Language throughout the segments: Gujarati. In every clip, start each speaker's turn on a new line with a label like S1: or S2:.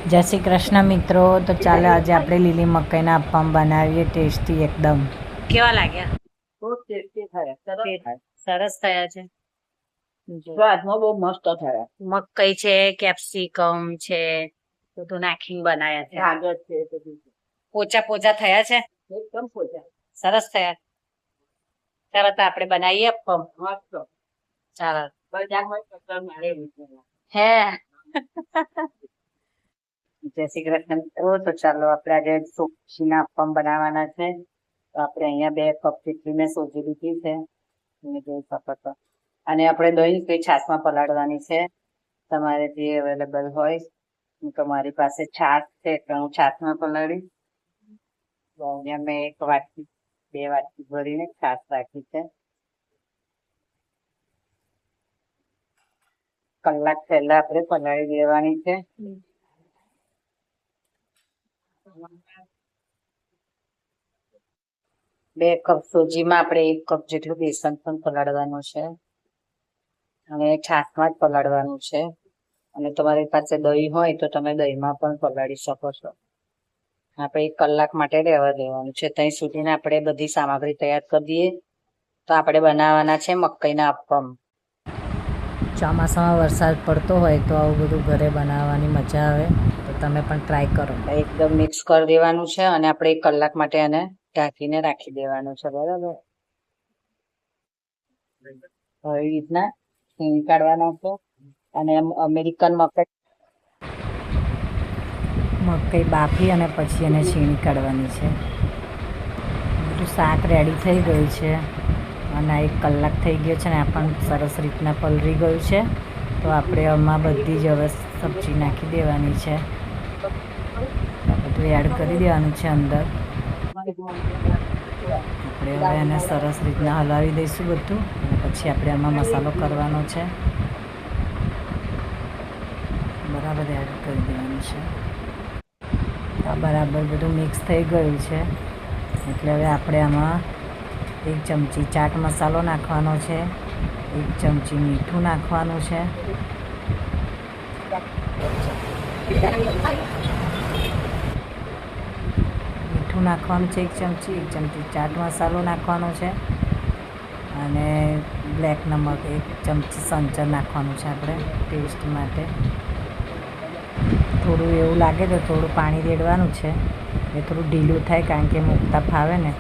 S1: જય શ્રી કૃષ્ણ મિત્રો. તો ચાલો આજે આપણે લીલી મકાઈના અપ્પમ બનાવીએ, ટેસ્ટી એકદમ. કેવા લાગ્યા?
S2: બહુ ટેસ્ટી થયા,
S1: સરસ થયા છે.
S2: સ્વાદમાં બહુ મસ્ત થયા.
S1: મકાઈ છે, કેપ્સિકમ છે, બધું નાખીને બનાયા છે.
S2: ગાજર છે બધું છે.
S1: પોચા પોચા થયા છે,
S2: એકદમ પોચા.
S1: સરસ થયા. ચાલો તો આપણે બનાવીએ અપ્પમ.
S2: મસ્ત.
S1: ચાલો.
S2: બજારમાં કટર મારેલું છે.
S1: હે જય શ્રી કૃષ્ણ મિત્રો. તો ચાલો આપણે આજે સોજીના અપ્પમ બનાવવાના છે. તો આપણે અહીંયા 2 કપ જેટલી મેં સોજી લીધી છે, તમે જોઈ શકો છો. અને આપણે દહીં કે છાશમાં પલાળવાની છે, તમારે જે અવેલેબલ હોય. તો મારી પાસે છાશ છે એટલે હું છાશમાં પલાળી. તો અહીંયા મેં 1 વાટકી 2 વાટકી ભરીને છાશ રાખી છે. કલાક પહેલા આપણે પલાળી દેવાની છે. 2 કપ સોજીમાં આપણે 1 કપ જેટલું બેસન પણ પલાળવાનું છે અને છાશમાં જ પલાળવાનું છે. અને તમારી પાસે દહીં હોય તો તમે દહીંમાં પણ પલાળી શકો છો. આપણે 1 કલાક માટે રહેવા દેવાનું છે. ત્યાં સુધીને આપણે બધી સામગ્રી તૈયાર કરી દઈએ. તો આપણે બનાવવાના છે મકાઈના અપ્પમ. ચોમાસામાં વરસાદ પડતો હોય તો આવું બધું ઘરે બનાવવાની મજા આવે. તો તમે પણ ટ્રાય કરો. એકદમ મિક્સ કરી દેવાનું છે અને આપણે 1 કલાક માટે એને ઢાંકીને રાખી દેવાનું છે. બરાબર, આવી રીતના છીણી કાઢવાનો છે. અને અમેરિકન મકાઈ બાફી અને પછી એને છીણી કાઢવાની છે. બધું શાક રેડી થઈ ગયું છે અને 1 કલાક થઈ ગયો છે ને આ પણ સરસ રીતના પલળી ગયું છે. તો આપણે આમાં બધી જ હવે સબ્જી નાખી દેવાની છે. બધું એડ કરી દેવાનું છે અંદર. આપણે હવે એને સરસ રીતના હલાવી દઈશું બધું. અને પછી આપણે આમાં મસાલો કરવાનો છે. બરાબર એડ કરી દેવાનું છે. આ બરાબર બધું મિક્સ થઈ ગયું છે એટલે હવે આપણે આમાં 1 ચમચી ચાટ મસાલો નાખવાનો છે, 1 ચમચી મીઠું નાખવાનું છે, નાખવાનું છે 1 ચમચી, 1 ચમચી ચાટ મસાલો નાખવાનો છે અને બ્લેક નમક 1 ચમચી સંચર નાખવાનું છે આપણે ટેસ્ટ માટે. થોડું એવું લાગે તો થોડું પાણી રેડવાનું છે. એ થોડું ઢીલું થાય કારણ કે મૂકતા ફાવે ને.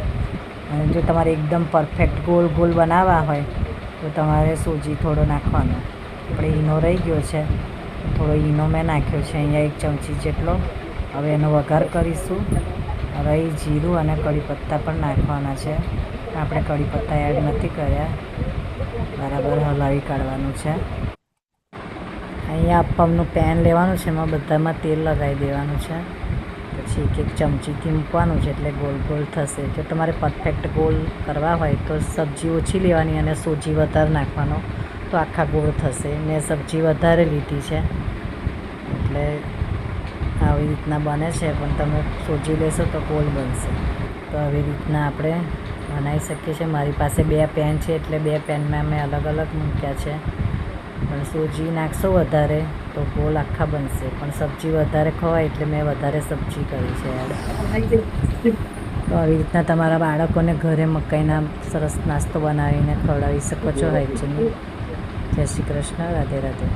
S1: અને જો તમારે એકદમ પરફેક્ટ ગોલ ગોલ બનાવવા હોય તો તમારે સૂજી થોડો નાખવાનો. આપણે ઈનો રહી ગયો છે, થોડો ઈનો મેં નાખ્યો છે અહીંયા 1 ચમચી જેટલો. હવે એનો વઘાર કરીશું. રાઈ, જીરું અને કઢી પત્તા પણ નાખવાના છે. આપણે કઢી પત્તા એડ નથી કર્યા. બરાબર હલાવી કાઢવાનું છે. અહીંયા અપ્પમનું પેન લેવાનું છે, એમાં બધામાં તેલ લગાવી દેવાનું છે. પછી 1 ચમચીથી મૂકવાનું છે એટલે ગોલ ગોલ થશે. જો તમારે પરફેક્ટ ગોલ કરવા હોય તો સબ્જી ઓછી લેવાની અને સોજી વધારે નાખવાનો, તો આખા ગોળ થશે. મેં સબ્જી વધારે લીધી છે એટલે આવી રીતના બને છે, પણ તમે સોજી લેશો તો ગોળ બનશે. તો આવી રીતના આપણે બનાવી શકીએ છીએ. મારી પાસે 2 પેન છે એટલે 2 પેનમાં મેં અલગ અલગ મૂક્યા છે. પણ સોજી નાખશો વધારે તો ગોળ આખા બનશે, પણ સબ્જી વધારે ખવાય એટલે મેં વધારે સબ્જી કરી છે એડ. તો આવી રીતના તમારા બાળકોને ઘરે મકાઈના સરસ નાસ્તો બનાવીને ખવડાવી શકો છો. હાઇજેનિક. જય શ્રી કૃષ્ણ. રાધે રાધે.